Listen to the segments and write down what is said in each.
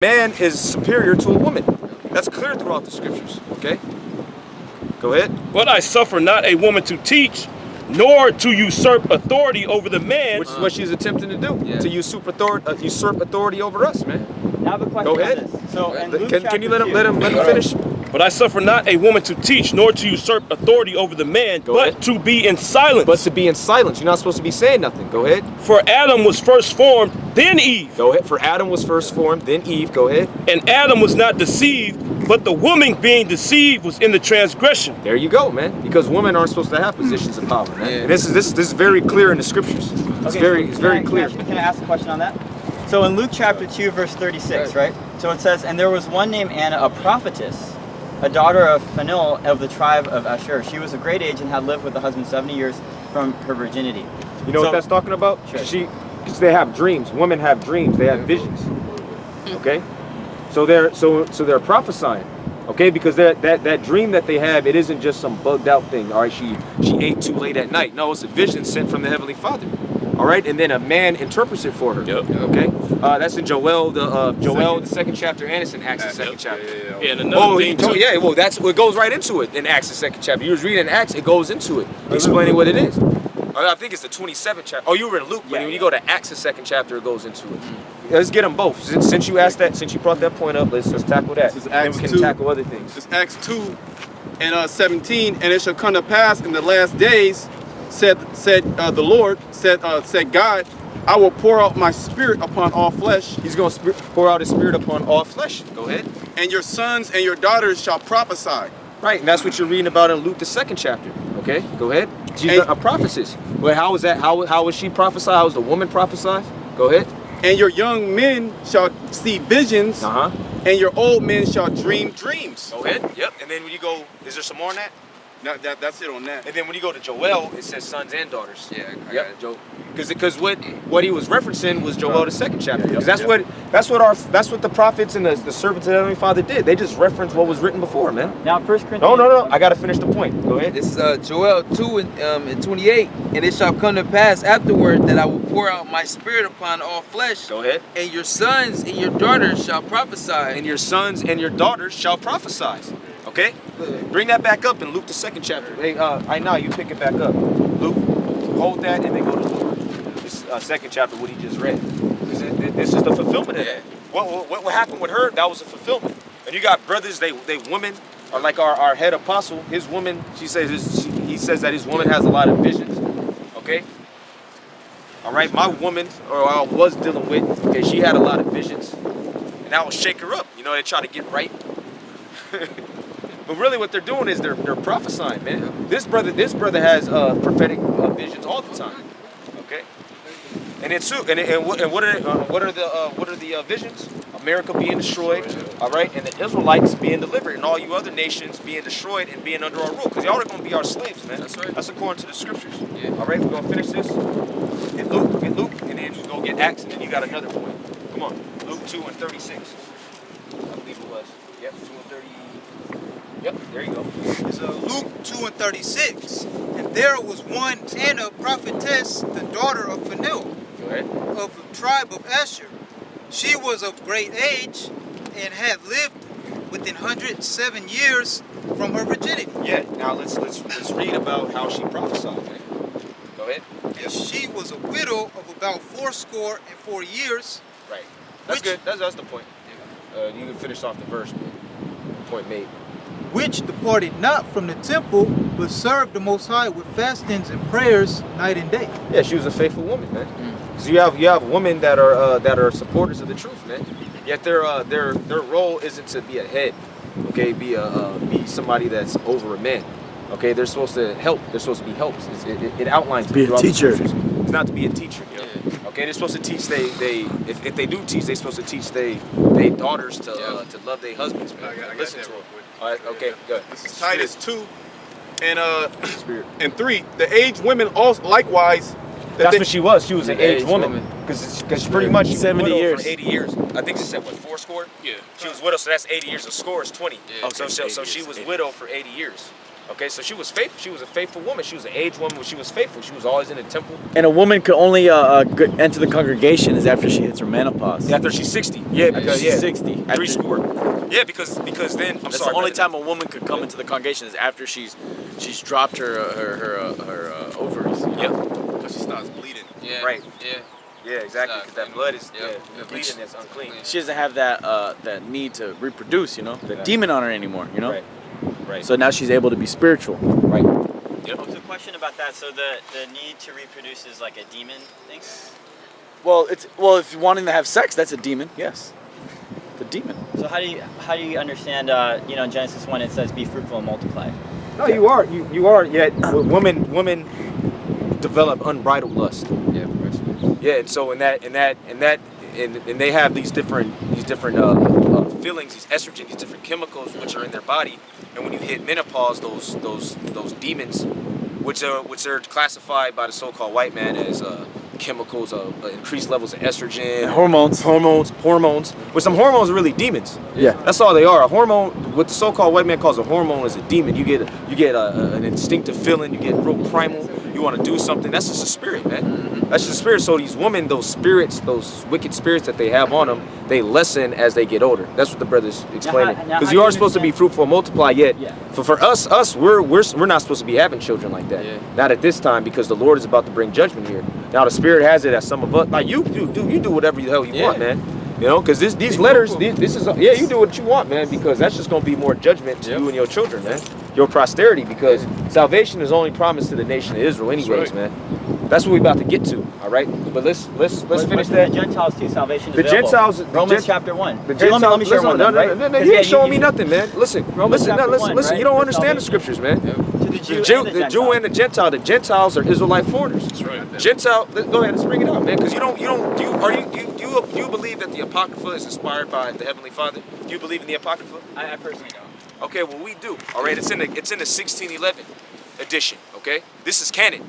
Man is superior to a woman. That's clear throughout the scriptures, okay? Go ahead. But I suffer not a woman to teach, nor to usurp authority over the man. Which is what she's attempting to do, to usurp authority over us, man. I have a question. Go ahead. On this. So, in Luke can you let him chapter 2, finish? But I suffer not a woman to teach, nor to usurp authority over the man, but to be in silence. But to be in silence. You're not supposed to be saying nothing. Go ahead. For Adam was first formed, then Eve. Go ahead. For Adam was first formed, then Eve. Go ahead. And Adam was not deceived, but the woman being deceived was in the transgression. There you go, man. Because women aren't supposed to have positions of power, man. And this is very clear in the scriptures. It's very clear. Can I ask a question on that? So in Luke chapter 2, verse 36, right? So it says, and there was one named Anna, a prophetess, a daughter of Phanuel of the tribe of Asher. She was of great age and had lived with the husband 70 years from her virginity. You know what that's talking about? Sure. Because they have dreams. Women have dreams. They have visions. Okay, so they're prophesying. Okay, because that dream that they have, it isn't just some bugged out thing. All right, she ate too late at night. No, it's a vision sent from the Heavenly Father. All right, and then a man interprets it for her. Yep. Okay, that's in Joel the second chapter, and it's in Acts the second chapter. Yeah, and another thing too. Well, it goes right into it in Acts the second chapter. You was reading Acts, it goes into it, explaining what it is. I think it's the 27th chapter. Oh, you were in Luke, but when you go to Acts the second chapter, it goes into it. Let's get them both. Since you asked that, since you brought that point up, let's tackle that. This is Acts then we can tackle other things. This is Acts 2 and 17, and it shall come to pass in the last days, said the Lord, said God, I will pour out my spirit upon all flesh. He's going to pour out his spirit upon all flesh. Go ahead. And your sons and your daughters shall prophesy. Right, and that's what you're reading about in Luke the second chapter. Okay, go ahead. She's a prophetess. But how is that? How was she prophesy? How was the woman prophesy? Go ahead. And your young men shall see visions, and your old men shall dream dreams. Go ahead. Yep. And then when you go, is there some more on that? No, that's it on that. And then when you go to Joel, it says sons and daughters. Yeah, yep. Because what he was referencing was Joel the second chapter. Because that's what the prophets and the servants of the Heavenly Father did. They just referenced what was written before, man. Now, 1 Corinthians. No. I gotta finish the point. Go ahead. This is Joel 2 and 28. And it shall come to pass afterward that I will pour out my spirit upon all flesh. Go ahead. And your sons and your daughters shall prophesy. And your sons and your daughters shall prophesy. Okay? Bring that back up in Luke the second chapter. Hey, I know you pick it back up. Luke, hold that and then go to Luke. This second chapter, what he just read. This is the fulfillment of that. What happened with her, that was a fulfillment. And you got brothers, they women, are like our head apostle, his woman, he says that his woman has a lot of visions. Okay? All right, my woman, or I was dealing with, okay, she had a lot of visions. And that will shake her up. You know, they try to get right. But really what they're doing is they're prophesying, man. This brother has prophetic visions all the time. Okay? And what are the visions? America being destroyed, all right, and the Israelites being delivered, and all you other nations being destroyed and being under our rule, because y'all are going to be our slaves, man. That's right. That's according to the scriptures. Yeah. All right, we're going to finish this. Get Luke, and then we're going to get Acts, and then you got another point. Come on, Luke 2 and 36. I believe it was. Yep, 2 and 30. Yep, there you go. It's Luke 2 and 36. And there was one Anna, prophetess, the daughter of Phanuel, of the tribe of Asher. She was of great age and had lived within 107 years from her virginity. Yeah, now let's read about how she prophesied, man. Go ahead. And she was a widow of about 84 years. Right. That's good. That's the point. You can finish off the verse, man. Point made. Which departed not from the temple, but served the Most High with fastings and prayers night and day. Yeah, she was a faithful woman, man. Because you have women that are supporters of the truth, man. Yet their role isn't to be a head, okay? Be somebody that's over a man, okay? They're supposed to help. They're supposed to be helps. It outlines be a teacher. It's not to be a teacher, you know? Okay, they're supposed to teach. If they do teach, they're supposed to teach they daughters to love their husbands, man. Listen to them. All right, okay, good. This is Titus 2 and 3. The aged women also likewise. That's what she was. She was an aged woman. Because pretty much she was 70 widowed years. for 80 years. I think she said, what, 4 score? Yeah. She was widowed, so that's 80 years. A score is 20. Yeah, So she was widowed for 80 years. Okay, so she was faithful. She was a faithful woman. She was an aged woman, but she was faithful. She was always in the temple. And a woman could only enter the congregation is after she hits her menopause. After she's 60. Yeah, because she's 60. Three score. Yeah, because then That's the only time a woman could come into the congregation is after she's dropped her ovaries. Yep. Because she starts bleeding. Yeah. Right. Yeah. Yeah, exactly. Because that blood is Yep. the bleeding that's unclean. She doesn't have that need to reproduce, you know, the demon on her anymore, you know. Right. Right. So now she's able to be spiritual. Right. So a question about that. So the need to reproduce is like a demon thing? Well, if you're wanting to have sex, that's a demon. Yes, the demon. So how do you understand? In Genesis 1 it says, "Be fruitful and multiply." No, you are. You are. Yet women develop unbridled lust. Yeah. Yeah, and so and they have these different feelings, these estrogen, these different chemicals which are in their body, and when you hit menopause, those demons, which are classified by the so-called white man as chemicals of increased levels of estrogen, And hormones. hormones. But some hormones are really demons. Yeah. That's all they are. A hormone, what the so-called white man calls a hormone, is a demon. You get an instinctive feeling. You get real primal. You want to do something. That's just a spirit, man. That's just a spirit. So these women, those spirits, those wicked spirits that they have on them, they lessen as they get older. That's what the brother's explaining. now Because how you do are you supposed to be understand- fruitful and multiply. Yet, Yeah. for us, we're not supposed to be having children like that. Yeah. Not at this time, because the Lord is about to bring judgment here. Now the Spirit has it, as some of us, like you do whatever the hell you want, man. You know, because these letters, this is you do what you want, man, because that's just gonna be more judgment to you and your children, man. Your posterity, because salvation is only promised to the nation of Israel, anyways, man. That's what we're about to get to, all right? But let's finish For that. the Gentiles too, salvation is The available. Gentiles- Romans chapter 1. The Here, let me share listen, one. no, then, right? no, 'Cause, you yeah, ain't showing me nothing, man. Listen, Romans listen, chapter listen, 1, listen. right? You don't For understand the salvation. scriptures, man. To the Jew, The Jew and the Gentile. The Gentiles are Israelite foreigners. That's right. Gentile. Go ahead, let's bring it out, man. Because you believe that the Apocrypha is inspired by the Heavenly Father? Do you believe in the Apocrypha? I personally don't. Okay, well we do. All right, it's in the 1611 edition. Okay, this is canon.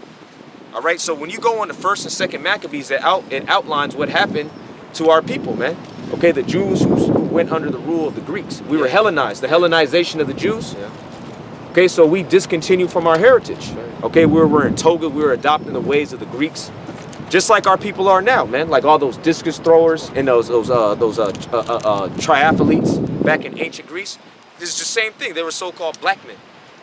All right, so when you go on the first and second Maccabees, it outlines what happened to our people, man. Okay, the Jews who went under the rule of the Greeks. We were Hellenized, the Hellenization of the Jews. Yeah. Okay, so we discontinued from our heritage. Okay, we were in toga, we were adopting the ways of the Greeks, just like our people are now, man. Like all those discus throwers and those triathletes back in ancient Greece. This is the same thing. They were so-called black men,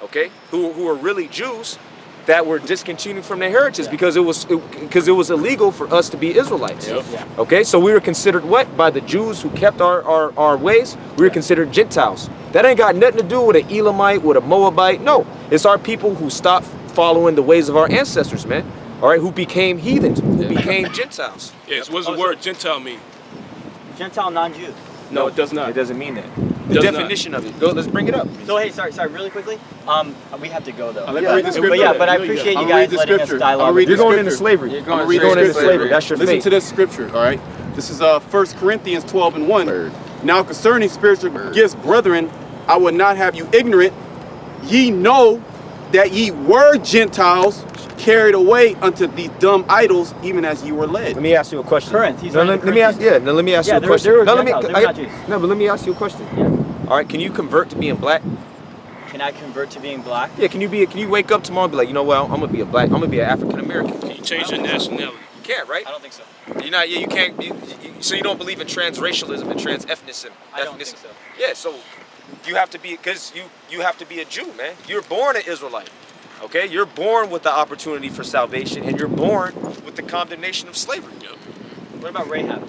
okay, who were really Jews that were discontinued from their heritage because it was illegal for us to be Israelites. Yep. Yeah. Okay, so we were considered what? By the Jews who kept our ways, we were considered Gentiles. That ain't got nothing to do with an Elamite, with a Moabite. No, it's our people who stopped following the ways of our ancestors, man. All right, who became heathens, who became Gentiles. Yes. What does the word Gentile mean? Gentile non-Jew. No, it does not. It doesn't mean that. The Does not. definition of it. Go, let's bring it up. So hey, sorry, really quickly. We have to go though. Let me read the scripture. But yeah, but I appreciate you I'm guys read the letting us scripture. dialogue. I'm read You're the going into scripture. slavery. You're You're going going straight into to slavery. That's your Listen fate. to this scripture, all right? This is 1 Corinthians 12:1. Now concerning spiritual gifts, brethren, I would not have you ignorant. Ye know that ye were Gentiles, carried away unto these dumb idols, even as ye were led. Let me ask you a question. Corinth, he's No, writing let to me ask. Corinthians. Yeah, no, let me ask Yeah, you a there question. were No, let me. Gentiles, they were not Jews. No, but let me ask you a question. Yeah. All right, can you convert to being black? Can I convert to being black? Yeah, can you wake up tomorrow and be like, you know what, I'm gonna be an African American? Can you change your nationality? You can't, right? I don't think so. You're not. Yeah, you can't. So you don't believe in transracialism and transethnicism? I don't think so. Yeah, so you have to be, because you have to be a Jew, man. You're born an Israelite. Okay, you're born with the opportunity for salvation, and you're born with the condemnation of slavery. What about Rahab?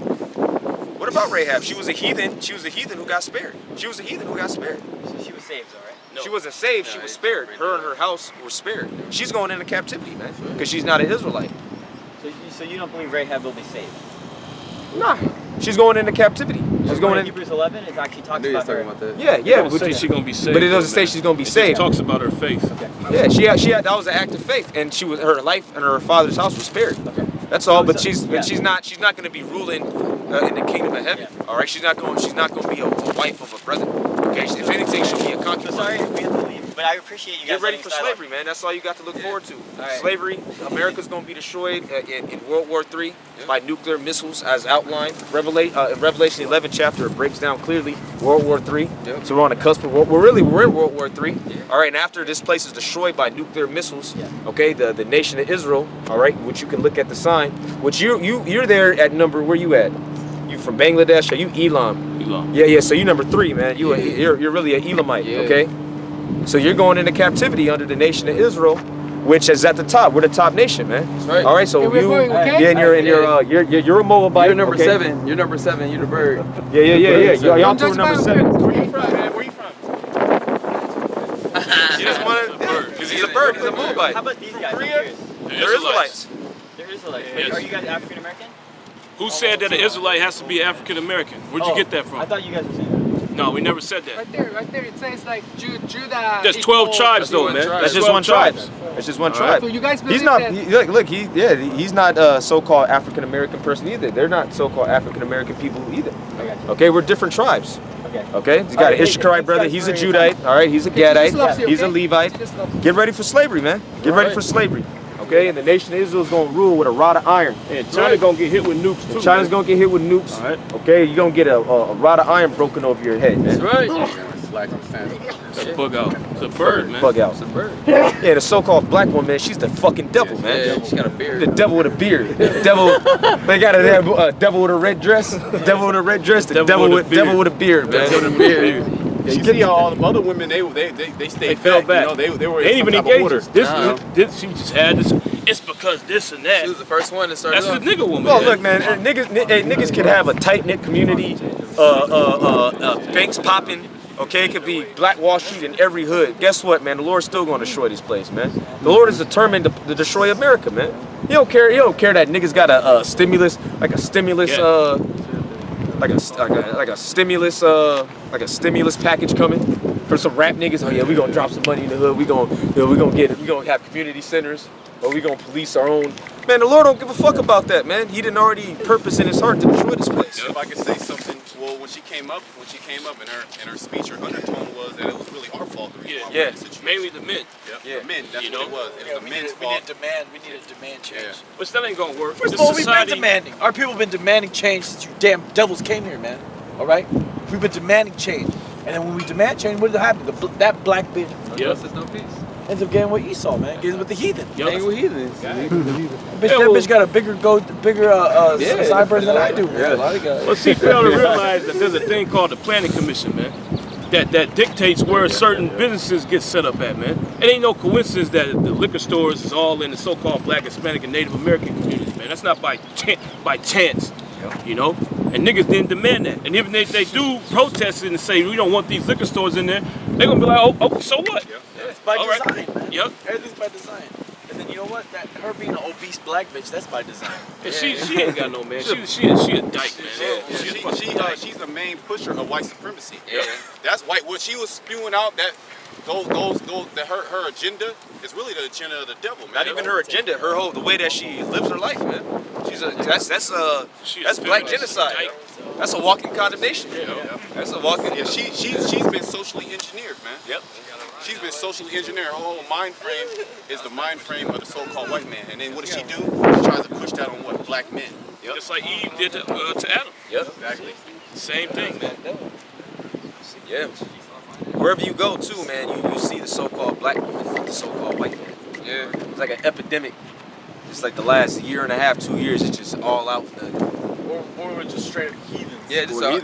What about Rahab? She was a heathen. She was a heathen who got spared. She was a heathen who got spared. So she was saved, all right? No. She wasn't saved. She was spared. Her and her house were spared. She's going into captivity, man, because she's not an Israelite. So you don't believe Rahab will be saved? Nah, she's going into captivity. She's going in. Hebrews 11, it actually I talks knew you was about her. talking about that. Yeah, It yeah. don't say she's gonna be saved. But it doesn't though, say man. she's gonna be It just saved. talks about her faith. Yeah, she had. That was an act of faith, and her life and her father's house was spared. Okay. That's all. So- But so- she's yeah. she's not going to be ruling in the kingdom of heaven. Yeah. All right, she's not going to be a wife of a brother. Okay, if anything, she'll be a So concubine. sorry, we have to leave. But I appreciate you guys. Get ready letting for us dialogue. slavery, man. That's all you got to look forward to. right. Slavery, America's going to be destroyed in World War III by nuclear missiles, as outlined. In Revelation 11 chapter, it breaks down clearly World War III. So we're on the cusp of we're in World War III. All right, and after this place is destroyed by nuclear missiles, okay, the nation of Israel, all right, which you can look at the sign, which you're there at number, where you at? You from Bangladesh? Are you Elam? Elam. Yeah, so you number 3, man. You're really an Elamite, okay? So you're going into captivity under the nation of Israel, which is at the top. We're the top nation, man. That's right. All right, so and you're a Moabite. You're number okay? 7. You're number 7. You're the bird. Yeah. Y'all two are number 7. Where you from, man? Where you from? He just wanted, because he's a bird. He's a Moabite. How about these guys? Korea? They're Israelites. They're Israelites. Yes. Are you guys African American? Who said that an Israelite has to be African American? Where'd you get that I from? thought you guys were saying that. No, we never said that. Right there, it says like Judah. There's 12 tribes though, man. That's just one tribe. That's just one tribe. So you guys believe He's not. that? Look. He's not a so-called African American person either. They're not so-called African American people either. Okay, we're different tribes. Okay. He's got an Issacharite brother. He's a Judite. All right. He's a Gadite. He's a Levite. Get ready for slavery, man. Get ready for slavery. Okay, and the nation of Israel is gonna rule with a rod of iron. And China gonna get hit with nukes too. China's gonna get hit with nukes. All right. Okay, you're gonna get a rod of iron broken over your head, man. That's right. It's a bug out. It's a bird, man. Bug out. It's a bird. Yeah, the so-called black woman, man, she's the fucking devil, man. Yeah, she got a beard. The devil with a beard. Devil. They got a devil with a red dress. Devil with a red dress. The devil with a beard, man. Devil with a beard. You see how all the other women, they stayed fell back. You know, they were They ain't in even some type of order. engaged. This she just had this. It's because this and that. She was the first one to start. That's the nigga woman. Well, look, man, niggas can have a tight-knit community, banks popping, okay? It could be Black Wall Street in every hood. Guess what, man? The Lord's still going to destroy this place, man. The Lord is determined to destroy America, man. He don't care that niggas got a stimulus, like a stimulus, like a stimulus package coming for some rap niggas. Oh yeah, we gonna drop some money in the hood. We gonna have community centers, or we gonna police our own. Man, the Lord don't give a fuck about that, man. He didn't already purpose in his heart to destroy this place. If I could say something, well, when she came up in her speech, her undertone was that it was really our fault. Yeah. Mainly the men. Yeah. Men, that's You what know? it was. It was the men's fault. We need a demand change. Yeah. But that ain't gonna work. First of This all, we've been society- demanding. Our people have been demanding change since you damn devils came here, man. All right? We've been demanding change. And then when we demand change, what happened? That black bitch Yeah. There's no peace. ends up getting what Esau, man. Gets with the heathen. Hang with heathens. That bitch got a bigger sideburns than I do. Yeah, a lot of guys. Well, see, fail to realize that there's a thing called the Planning Commission, man. That dictates where certain businesses get set up at, man. It ain't no coincidence that the liquor stores is all in the so-called Black, Hispanic, and Native American communities, man. That's not by chance, you know. And niggas didn't demand that. And even if they do protest it and say we don't want these liquor stores in there, they're gonna be like, oh, so what? It's by All right. design, man. Yep. Everything's by design. And then you know what? That her being an obese black bitch, that's by design. And she ain't got no man. She a dyke, man. She a fucking dyke. She's the main pusher of white supremacy. Yeah. That's white. What she was spewing out, that her agenda is really the agenda of the devil, man. Not even her agenda, the way that she lives her life, man. That's black genocide. That's a walking condemnation. That's a walking. Yeah, she's been socially engineered, man. Yep. She's been socially engineered. Her whole mind frame is the mind frame of the so-called white man. And then what does she do? She tries to push that on what? Black men. Yep. Just like Eve did to Adam. Yep. Exactly. Same thing, man. Yeah. Wherever you go, too, man, you see the so-called black woman, the so-called white man. Yeah. It's like an epidemic. It's like the last year and a half, 2 years, it's just all out. Or we're just straight up heathens. Yeah, just I random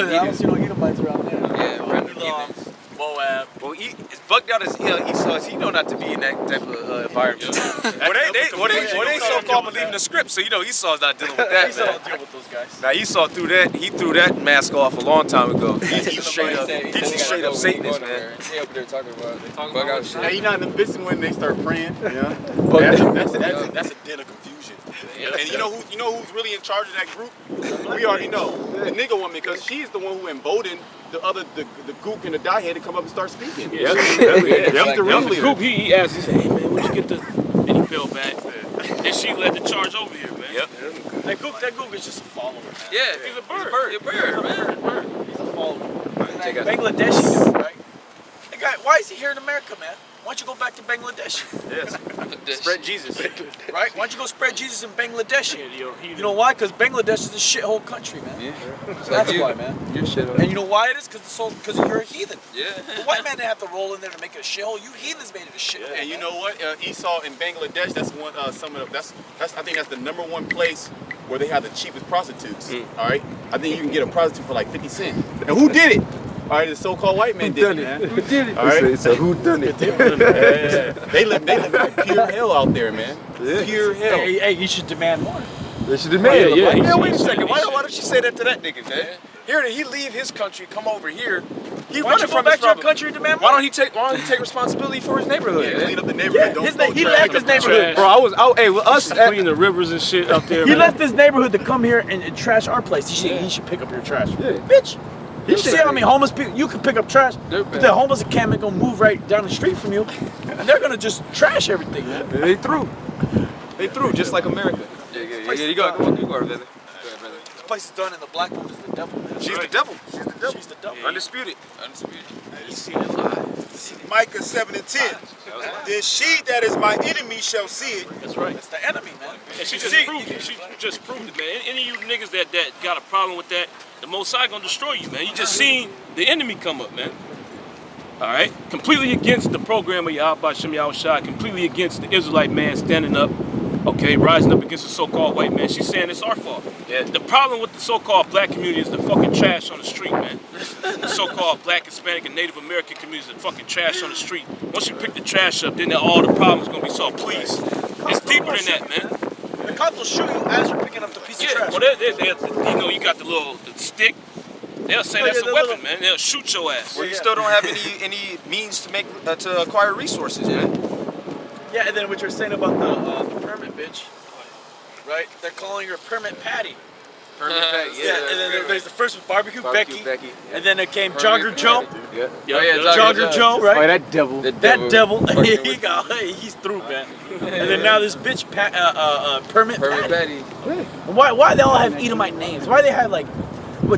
don't heathens. see no Edomites around there. Yeah, random heathens. Moab. Well, it's bugged out as Esau. He know not to be in that type of environment. They so-called believe in the script, so Esau's not dealing with that. Esau Man. don't deal with those guys. Now Esau threw that mask off a long time ago. He's straight up Satanist, man. He up there talking about bug out shit. Hey, you know, in the business when they start praying, yeah. That's a den of confusion. And you know who's really in charge of that group? We already know. The nigga woman, because she's the one who emboldened the gook and the diehead to come up and start speaking. Yeah. She's the real The leader. group, he asked, he said, hey man, where'd you get the, and he fell back. And she led the charge over here, man. Yep. That gook is just a follower, man. Yeah, He's a bird. He's a bird, man. He's a follower. Take a- Bangladeshi dude, right? Hey, guy, why is he here in America, man? Why don't you go back to Bangladesh? Yes. Spread Jesus. Right? Why don't you go spread Jesus in Bangladesh? You know why? Because Bangladesh is a shithole country, man. Yeah. That's why, man. You're shit. And you know why it is? Because you're a heathen. Yeah. The white man didn't have to roll in there to make it a shithole. You heathens made it a shithole. And you know what? Esau in Bangladesh, that's one some of the, that's I think that's the #1 place where they have the cheapest prostitutes. All right, I think you can get a prostitute for like 50 cents. And who did it? All right, the so-called white man did it, man. Who did it? All right, It's a who done it. they live like pure hell out there, man. Pure hell. Hey, you should demand more. They should have made it. Yeah, Man, wait a second. Why don't you say that to that nigga, man? Here, he leave his country, come over here. He Why don't you go back to your country and demand more? Why don't he take responsibility for his neighborhood? Yeah, man? clean up the neighborhood. Don't He trash left his up. neighborhood. Bro, hey, with us, Clean the rivers and shit out there, He man. left his neighborhood to come here and trash our place. He should pick up your trash. Bitch. You see how many homeless people, you can pick up trash, but the homeless encampment gonna move right down the street from you, and they're gonna just trash everything, man. they through. They through, just like America. Yeah, you go. Come on, you go, brother. This place is done, and the black woman is the devil, man. She's the devil. She's the devil. She's the devil. Undisputed. Micah 7 and 10. Then she that is my enemy shall see it. That's right. It's the enemy, man. And she just proved it. She just proved it, man. Any of you niggas that got a problem with that, the Most High gonna destroy you, man. You just seen the enemy come up, man. All right? Completely against the program of Yahweh Shem Yahushua, completely against the Israelite man standing up, okay, rising up against the so-called white man. She's saying it's our fault. Yeah. The problem with the so-called black community is the fucking trash on the street, man. The so-called black, Hispanic, and Native American communities are fucking trash on the street. Once you pick the trash up, then all the problems gonna be solved. Please. It's deeper than that, man. The cops will shoot you as you're picking up the piece of Yeah, trash. well, you know, you got the stick. They'll say that's a weapon, man. They'll shoot your ass. Well, you still don't have any means to make to acquire resources, man. Yeah, and then what you're saying about the permit, bitch, right? They're calling her Permit Patty. Yeah, and then there's the first with Barbecue Becky, and then it came Jogger Joe. Jogger Joe, right? Oh, that devil. That devil, he's through, man. And then now this bitch, Permit Patty. Why they all have Edomite names? Why they have like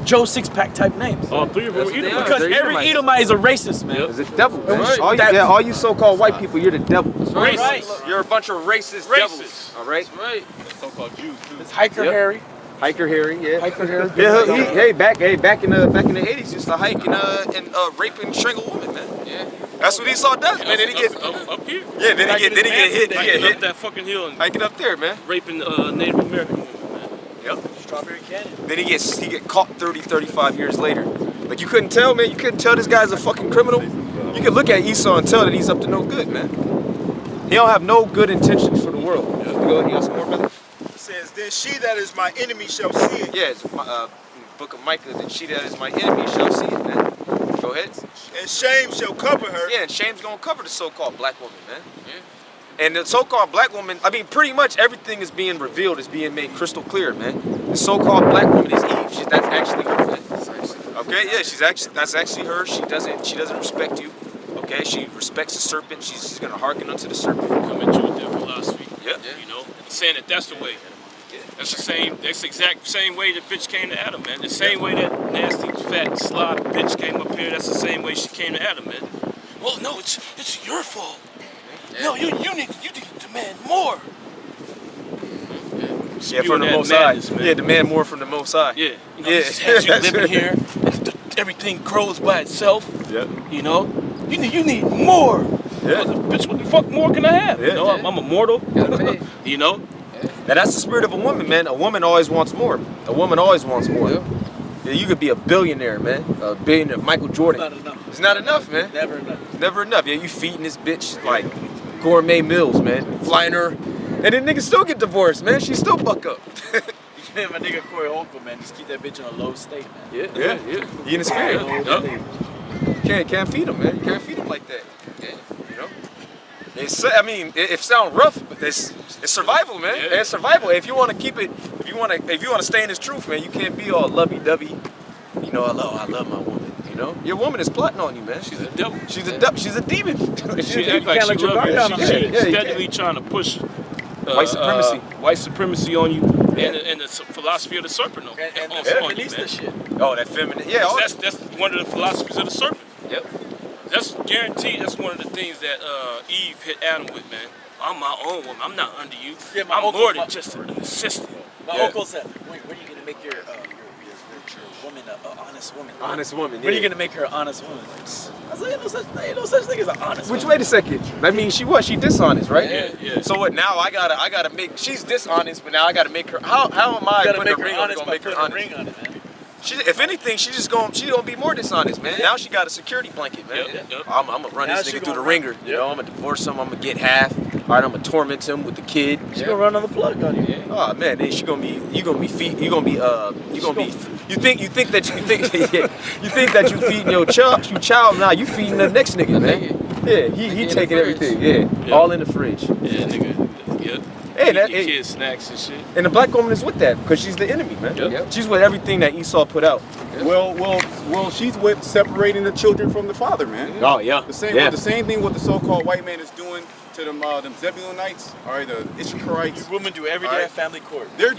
Joe Six-Pack type names? All three of them were Edomites. Because every Edomite is a racist, man. It's a devil. Right. All you so-called white people, you're the devil. Racist. You're a bunch of racist devils. All right. Right. So-called Jews too. It's Hiker Harry. Hiker Harry, yeah. Hiker Harry. Yeah, back in the 80s, he used to hike and rape and strangle women, man. Yeah. That's what Esau does, man. Then he get up here. yeah, then he get hit. He get Hiking up hit. that fucking hill and Hiking up there, man. raping Native American women, man. Yep. Strawberry Canyon. Then he get caught 30, 35 years later. Like you couldn't tell, man. You couldn't tell this guy's a fucking criminal. You could look at Esau and tell that he's up to no good, man. He don't have no good intentions for the world. Go ahead, you got some more, brother? It says, then she that is my enemy shall see it. Yeah, it's Book of Micah. That she that is my enemy shall see it, man. Go ahead. And shame shall cover her. Yeah, and shame's gonna cover the so-called black woman, man. Yeah. And the so-called black woman, I mean, pretty much everything is being revealed, is being made crystal clear, man. The so-called black woman is Eve. That's actually her, man. Okay, yeah, that's actually her. She doesn't respect you. Okay, she respects the serpent. She's gonna hearken unto the serpent. Come at you with their philosophy. Yeah. You know, saying that that's the way. That's the exact same way the bitch came to Adam, man. The same way that nasty, fat, slob bitch came up here, that's the same way she came to Adam, man. Well, no, it's your fault. No, you need to demand more. Yeah, from the Most High. Man. Yeah, demand more from the Most High. Yeah, you know, this has you living here. Everything grows by itself. Yep. You know, you need more. Yeah. Bitch, what the fuck more can I have? Yeah. You know, I'm immortal. You know. Now that's the spirit of a woman, man. A woman always wants more. A woman always wants more. Yeah, you could be a billionaire, man. A billionaire, Michael Jordan. Not enough. It's not enough, man. Never enough. Never enough. Yeah, you feeding this bitch like gourmet meals, man. Flying her, and then niggas still get divorced, man. She still buck up. Yeah, my nigga Corey Holcomb, man, just keep that bitch in a low state, man. Yeah. You in the spirit. Can't feed them, man. You can't feed them like that. Yeah. You know. It sounds rough, but it's survival, man. Yeah. It's survival. If you want to keep it, if you want to stay in this truth, man, you can't be all lovey-dovey. You know, I love my woman. You know, your woman is plotting on you, man. She's a devil. She's a devil. She's a demon. She act like she love you. She's steadily trying to push white supremacy. White supremacy on you, and the philosophy of the serpent on you, man. Shit. Oh, that feminine. Yeah. That's one of the philosophies of the serpent. Yep. That's that's guaranteed. That's one of the things that Eve hit Adam with, man. I'm my own woman. I'm not under you. Yeah, I'm more than just an assistant. My uncle said, "Wait, when are you gonna make your woman an honest woman? Honest woman. When are you gonna make her an honest woman?" I was like, "Ain't no such thing as an honest Which woman." wait a second. That means she what? She dishonest, right? Yeah. So what? Now I gotta make. She's dishonest, but now I gotta make her. How am I You gotta putting make a ring her on it? honest Gonna by make her putting a honest? ring on it, man. She, if anything, she gonna be more dishonest, man. Now she got a security blanket, man. Yep. I'm gonna run Now this she nigga through the gonna ringer. You know, I'm gonna divorce him. I'm gonna get half. All right, I'm gonna torment him with the kid. She gonna run on the plug on you. Oh man, then you think that you feeding your child, now you feeding the next nigga, man. Yeah, he taking everything, all in the fridge. Yeah, nigga. Yep. Hey, Eat that, your hey, kids snacks and shit. and the black woman is with that because she's the enemy, man. Yep. She's with everything that Esau put out. Well, she's with separating the children from the father, man. Oh yeah, The same, the same thing what the so-called white man is doing to them Zebulonites, all right, the Issacharites. Women do every day at family court. They're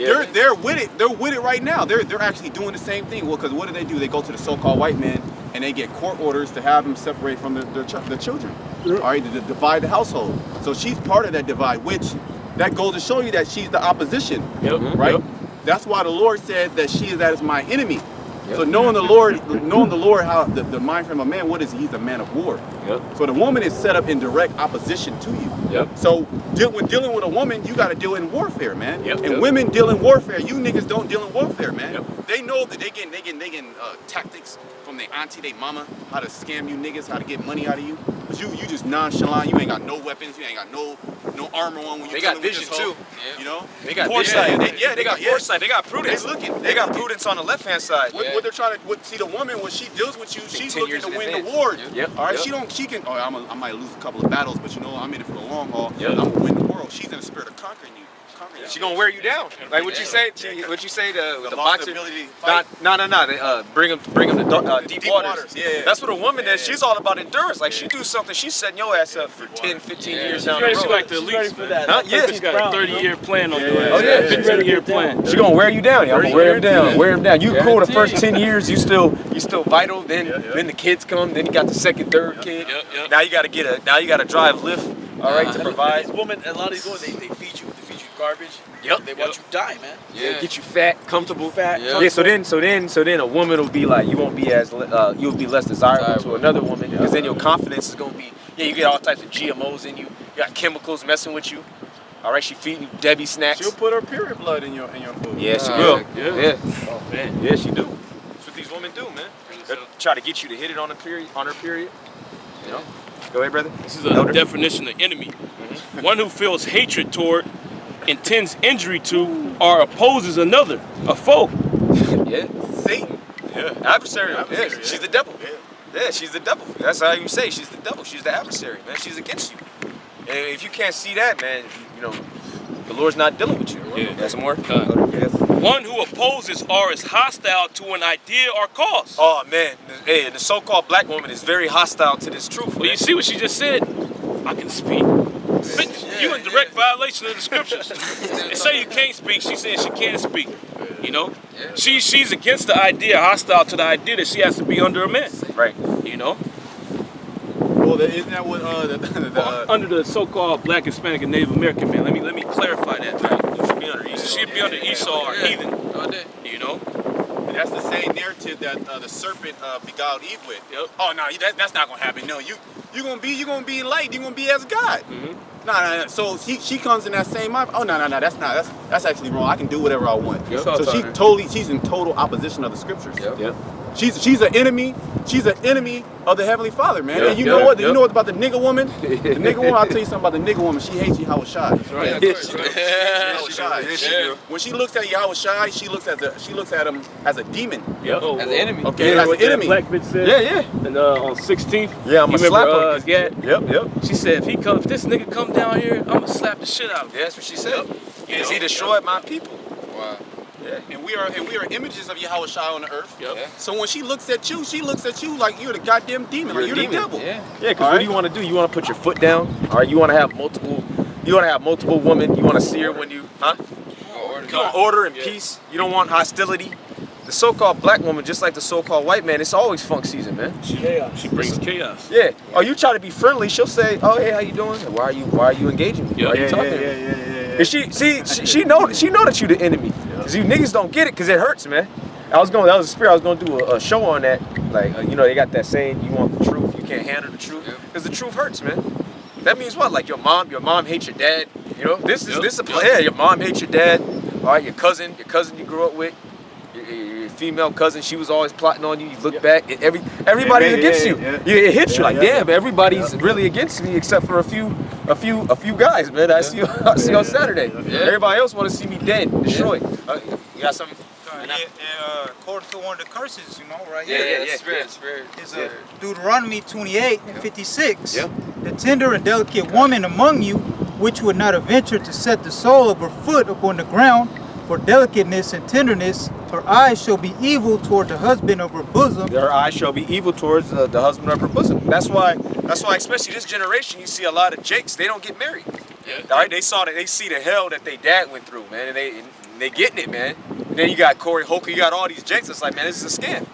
with it. They're with it right now. They're actually doing the same thing. Well, because what do? They go to the so-called white man and they get court orders to have them separate from the children. All right, to divide the household. So she's part of that divide, which that goes to show you that she's the opposition. Right. That's why the Lord said that that is my enemy. So knowing the Lord, how the mind frame of man, what is he? He's a man of war. So the woman is set up in direct opposition to you. So when dealing with a woman, you got to deal in warfare, man. And women deal in warfare. You niggas don't deal in warfare, man. They know that they getting tactics from their auntie, their mama, how to scam you niggas, how to get money out of you. But you just nonchalant. You ain't got no weapons. You ain't got no armor on when you. They got vision too. You know. They got foresight. They got foresight. They got prudence. They looking. They got prudence on the left hand side. What they're trying to see the woman when she deals with you, she's 10 looking years to in win the advance. war. All right, she can. Oh, I might lose a couple of battles, but you know I'm in it for the long haul. I'm gonna win the world. She's in the spirit of conquering you. She gonna wear you down. Like what you say? What you say? The boxer. ability to fight. No. Bring him to deep waters. Yeah. That's what a woman is. She's all about endurance. Like she do something, she's setting your ass up for 10, 15 years down the She's road. like the elites, for man. that. Yeah. She's got a 30-year plan on your ass. Oh, yeah. 15-year plan. She gonna wear you down. I'm gonna wear him down. Wear him down. You cool the first 10 years. You still vital. Then the kids come. Then you got the second, third kid. Now you gotta drive Lyft. All right, to provide. These women, a lot of these women, they feed you garbage. They watch you die, man. Yeah. Get you fat, comfortable. Fat. Yeah. So then a woman will be like, you won't be as you'll be less desirable to another woman because then your confidence is gonna be you get all types of GMOs in you. You got chemicals messing with you. All right, she feeding you Debbie snacks. She'll put her period blood in your food. Yeah, she will. Yeah. Oh man. Yeah, she do. That's what these women do, man. They'll try to get you to hit it on her period. You know. Go ahead, brother. This is a definition of enemy. One who feels hatred toward, intends injury to, or opposes another, a foe. Yeah. Satan. Yeah. Adversary. Yeah. She's the devil. Yeah, she's the devil. That's how you say she's the devil. She's the adversary, man. She's against you. And if you can't see that, man, you know, the Lord's not dealing with you. Yeah. That's more. One who opposes or is hostile to an idea or cause. Oh man, hey, the so-called black woman is very hostile to this truth. But you see what she just said? I can speak. But you in direct violation of the scriptures. They say you can't speak. She said she can't speak. You know, she's against the idea, hostile to the idea that she has to be under a man. Right. You know. Well, isn't that what under the so-called Black, Hispanic, and Native American man? Let me clarify that. She'd be under Esau or heathen. You know. That's the same narrative that the serpent beguiled Eve with. Oh no, that's not gonna happen. No, you're gonna be light. You're gonna be as God. No. So she comes in that same mind. Oh no, that's actually wrong. I can do whatever I want. So she's in total opposition of the scriptures. She's an enemy. She's an enemy of the Heavenly Father, man. And you know what? You know what about the nigga woman? The nigga woman. I'll tell you something about the nigga woman. She hates Yahweh Shai. Right. When she looks at Yahweh Shai, she looks at him as a demon. As an enemy. Okay, as an enemy. Black bitch said. Yeah. And on 16th. Yeah, I'm gonna slap her. Gad? Yep. She said, if this nigga come down here, I'm gonna slap the shit out of him. Yeah, that's what she said. Because he destroyed my people. Wow. Yeah. And we are images of Yahweh Shai on the earth. So when she looks at you like you're the goddamn demon. Like you're the devil. Yeah, because what do you want to do? You want to put your foot down? All right, you want to have multiple women. You want to see her when you, You want order and peace. You don't want hostility. the so-called black woman, just like the so-called white man, it's always funk season, man. She brings chaos. Yeah. Oh, you try to be friendly, she'll say, "Oh, hey, how you doing? Why are you engaging me? Why are you talking to me?" And she know that you the enemy. Cause you niggas don't get it, cause it hurts, man. That was a spirit. I was gonna do a show on that. Like, you know, they got that saying, "You want the truth, you can't handle the truth," cause the truth hurts, man. That means what? Like your mom hates your dad. You know, this is a play. Yeah, your mom hates your dad. All right, your cousin you grew up with, your female cousin, she was always plotting on you. You look back, and everybody's against you. It hits you like, damn, everybody's really against me except for a few guys, man. I see on Saturday. Everybody else want to see me dead, destroyed. You got something? According to one of the curses, you know, right Yeah, here. spirit. It's Deuteronomy 28 and 56. The tender and delicate woman among you, which would not venture to set the sole of her foot upon the ground, for delicateness and tenderness, her eyes shall be evil toward the husband of her bosom. Her eyes shall be evil towards the husband of her bosom. That's why, especially this generation, you see a lot of jakes. They don't get married. All right, they see the hell that they dad went through, man, and they getting it, man. And then you got Corey Holker, you got all these jakes. It's like, man, this is a scam.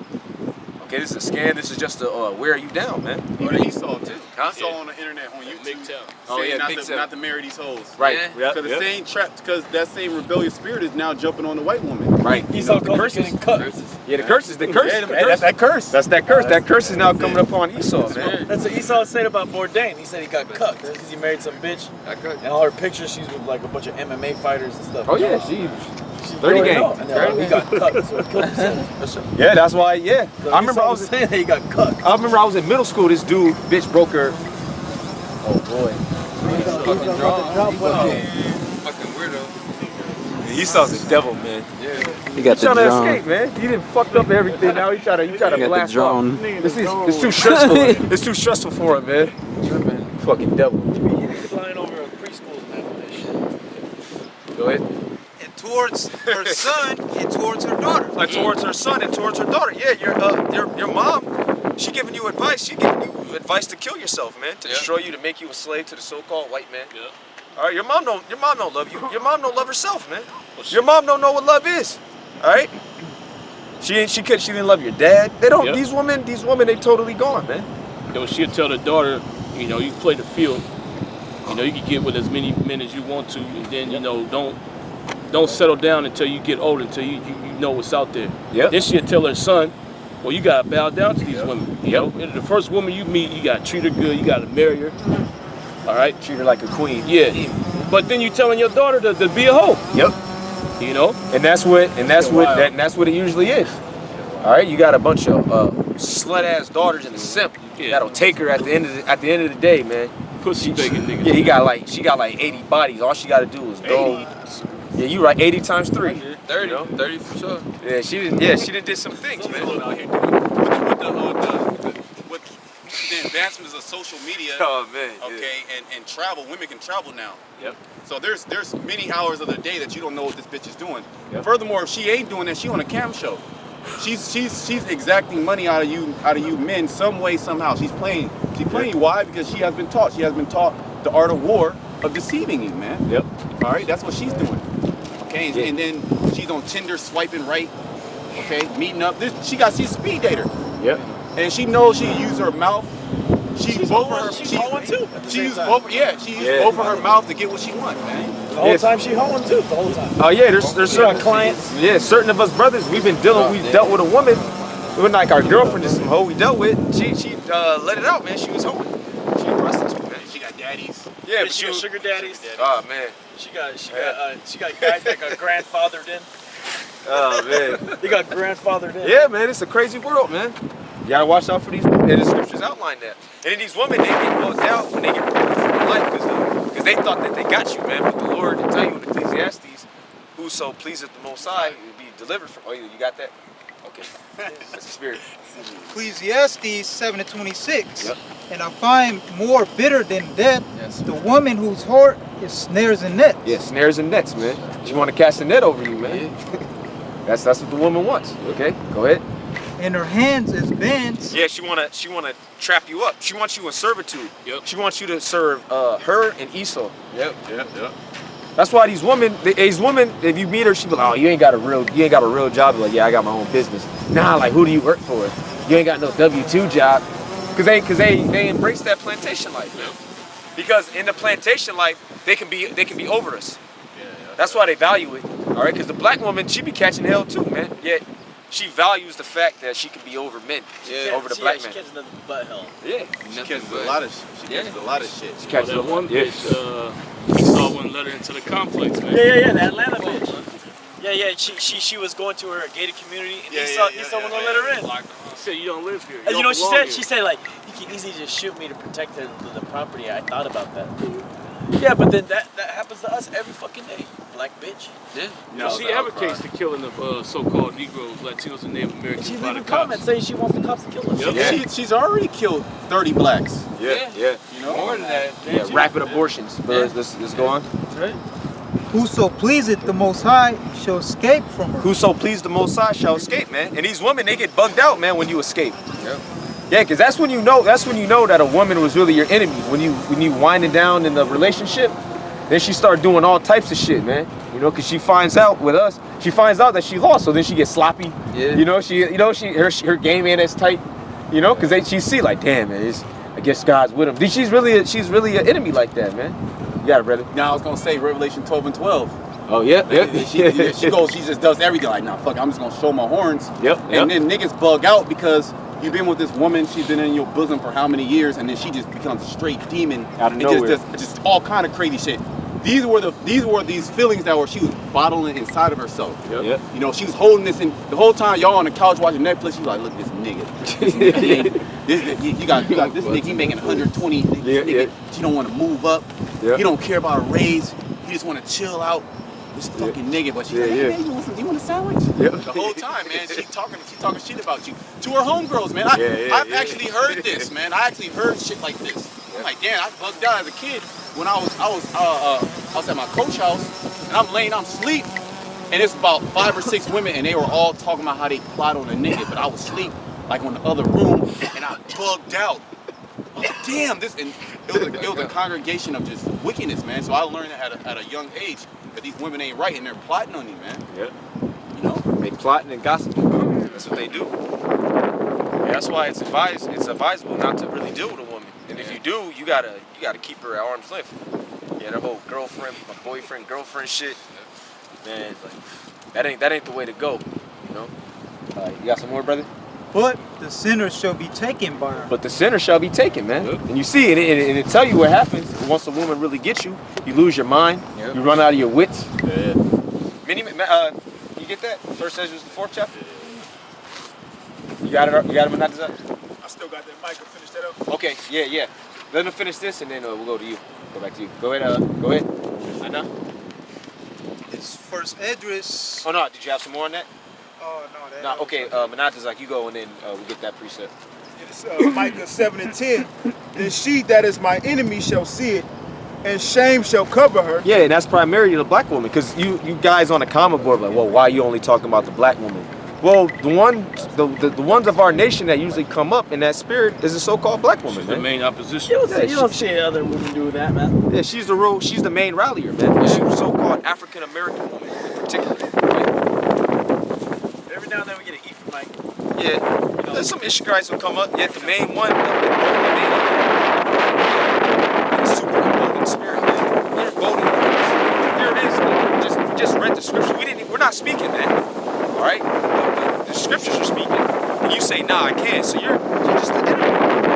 Okay, this is a scam. This is just to wear you down, man. Or the Esau too. I saw on the internet on YouTube. Not to marry these hoes. Right. Because the same trap, because that same rebellious spirit is now jumping on the white woman. Right. Esau calls getting cut. Yeah, the curse. Yeah, that's that curse. That's that curse. That curse is now coming up on Esau, man. That's what Esau said about Bourdain. He said he got cut because he married some bitch. And all her pictures, she's with like a bunch of MMA fighters and stuff. Oh yeah, she's 30 game. And he got cut, so he killed himself. Yeah, that's why. Yeah, So I remember I was saying that he got cut. I remember I was in middle school. This dude, bitch, broke her. Oh boy. Fucking weirdo. Esau's the devil, man. He got He's trying to escape, man. He didn't fucked up everything. Now he try to blast off. It's too stressful. It's too stressful for him, man. Fucking devil. Flying over a preschool, man, with this shit. Go ahead. And towards her son and towards her daughter. Towards her son and towards her daughter. Yeah, your mom, she giving you advice. She giving you advice to kill yourself, man. To destroy you, to make you a slave to the so-called white man. Yeah. All right, your mom don't love you. Your mom don't love herself, man. Your mom don't know what love is. All right. She didn't love your dad. They don't. Yep. These women, they totally gone, man. You know, she'll tell the daughter, you know, you play the field. You know, you can get with as many men as you want to, and then, you know, don't settle down until you get older, until you know what's out there. Yep. Then she'll tell her son, well, you gotta bow down to these women. You know, and the first woman you meet, you gotta treat her good, you gotta marry her. All right? Treat her like a queen. Yeah. But then you telling your daughter to be a hoe. Yep. You know? And that's what it usually is. All right, you got a bunch of slut ass daughters and a simp that'll take her at the end of the day, man. Pussy begging niggas. Yeah, she got like 80 bodies. All she got to do is go. Yeah, you right. 80 times 3. 30, You know? 30 for sure. Yeah, she did some things, man. With the advancements of social media, Oh man. okay, and travel, women can travel now. Yep. So there's many hours of the day that you don't know what this bitch is doing. Yep. Furthermore, if she ain't doing that, she on a cam show. She's exacting money out of you men some way, somehow. She's playing you. Why? Because she has been taught the art of war of deceiving you, man. Yep. All right, that's what she's doing. Okay, Yeah. and then she's on Tinder swiping right. Okay, meeting up. She's a speed dater, Yep. and she knows she can use her mouth. She's hoeing too. She used both of her mouth to get what she wants, man. The whole time she hoeing too, the whole time. Oh yeah, there's certain clients. Yeah, certain of us brothers, we've dealt with a woman. It wasn't like our girlfriend, just some hoe we dealt with. She let it out, man. She was hoeing. She a prostitute, man. She got daddies. Yeah, She got sugar daddies. Oh man. She got guys that got grandfathered in. Oh man. They got grandfathered in. Yeah, man, it's a crazy world, man. You gotta watch out for these women. And the scriptures outline that. And then these women, they get built out when they get removed from their life because they thought that they got you, man. But the Lord did tell you in Ecclesiastes, whoso pleaseth the Most High will be delivered from. Oh, you got that? Okay. That's the spirit. Ecclesiastes 7:26. Yep. And I find more bitter than death the woman whose heart is snares and nets. Yeah, snares and nets, man. She want to cast a net over you, man. That's what the woman wants. Okay, go ahead. And her hands is bands. Yeah, she wanna trap you up. She wants you in servitude. Yep. She wants you to serve her and Esau. Yep. That's why these women, if you meet her, she be like, oh, you ain't got a real job. Like, yeah, I got my own business. Nah, like, who do you work for? You ain't got no W-2 job. Cause they embrace that plantation life, man. Because in the plantation life, they can be over us. That's why they value it. All right, because the black woman, she be catching hell too, man. Yet she values the fact that she can be over men, over the black man. She catches nothing but hell. Yeah, She catches a lot of shit. She catches that one yeah. bitch, he saw one let her into the complex, man. Yeah, the Atlanta bitch. Yeah, she was going to her gated community, and he saw one let her in. He said, you don't live here. And you know what she said? She said, like, you can easily just shoot me to protect the property. I thought about that. Yeah, but then that happens to us every fucking day, black bitch. Yeah. No, she advocates the killing of so-called Negroes, Latinos, and Native Americans She by the leave a cops. comment saying she wants the cops to kill us. Yep. Yeah. She's already killed 30 blacks. Yeah. You know? More than that. Yeah, rapid abortions. But let's go on. Right? Whoso pleaseth the Most High shall escape from her. Whoso pleased the Most High shall escape, man. And these women, they get bugged out, man, when you escape. Yep. Yeah, because that's when you know that a woman was really your enemy. When you winding down in the relationship, then she start doing all types of shit, man. You know, because she finds out with us, she finds out that she lost, so then she gets sloppy. Yeah. You know, her game ain't as tight. You know, because she see like, damn, man, I guess God's with him. She's really an enemy like that, man. You got it, brother. Now I was gonna say Revelation 12 and 12. Oh yeah. She goes, she just does everything. Like, nah, fuck, I'm just gonna show my horns. Yep. And then niggas bug out because you've been with this woman, she's been in your bosom for how many years, and then she just becomes a straight demon Out of and nowhere. just all kind of crazy shit. These were these feelings that she was bottling inside of herself. Yep. You know, she was holding this in the whole time. Y'all on the couch watching Netflix. She was like, look, this nigga. You got this nigga. He making 120. This nigga, she don't want to move up. Yep. He don't care about a raise. He just want to chill out. This fucking nigga. But she's like, hey, man, you want a sandwich? Yep. The whole time, man, she talking shit about you to her homegirls, man. I've actually heard this, man. I actually heard shit like this. I'm like, damn, I bugged out as a kid when I was at my coach house and I'm asleep, and it's about 5 or 6 women, and they were all talking about how they plot on a nigga, but I was asleep like on the other room, and I bugged out. I'm like, damn, it was a congregation of just wickedness, man. So I learned at a young age that these women ain't right and they're plotting on you, man. Yeah. You know? They plotting and gossiping. That's what they do. Yeah, that's why it's advisable not to really deal with a woman. And if you do, you gotta keep her at arm's length. Yeah, that whole boyfriend, girlfriend shit, man, like, that ain't the way to go. You know. You got some more, brother? But the sinner shall be taken by her. But the sinner shall be taken, man. Yep. And you see, and it tell you what happens once a woman really gets you. You lose your mind. Yep. You run out of your wits. Yeah. You get that? First Ezra, the 4th chapter. You got it. You got it, Menatazak? I still got that mic. Finish that up. Okay. Yeah. Let him finish this, and then we'll go to you. Go back to you. Go ahead. Go ahead. I know. It's First Esdras. Oh no, did you have some more on that? Oh no, that. No. Okay. Menatazak, you go, and then we'll get that precept. It's Micah 7 and 10. Then she that is my enemy shall see it, and shame shall cover her. Yeah, and that's primarily the black woman, because you guys on the comment board like, well, why are you only talking about the black woman? Well, the ones of our nation that usually come up in that spirit is the so-called black woman, man. The main opposition. You don't see other women do that, man. Yeah, she's the main rallier, man. She's a so-called African American woman in particular. Right? Every now and then we get an E from Mike. Yeah, there's some Ishmaelites will come up. Yet the main one, the super emboldened spirit, man. You're emboldened. Here it is. Man. Just read the scripture. We're not speaking, man. All right, the scriptures are speaking, and you say, "Nah, I can't." So you're just the enemy.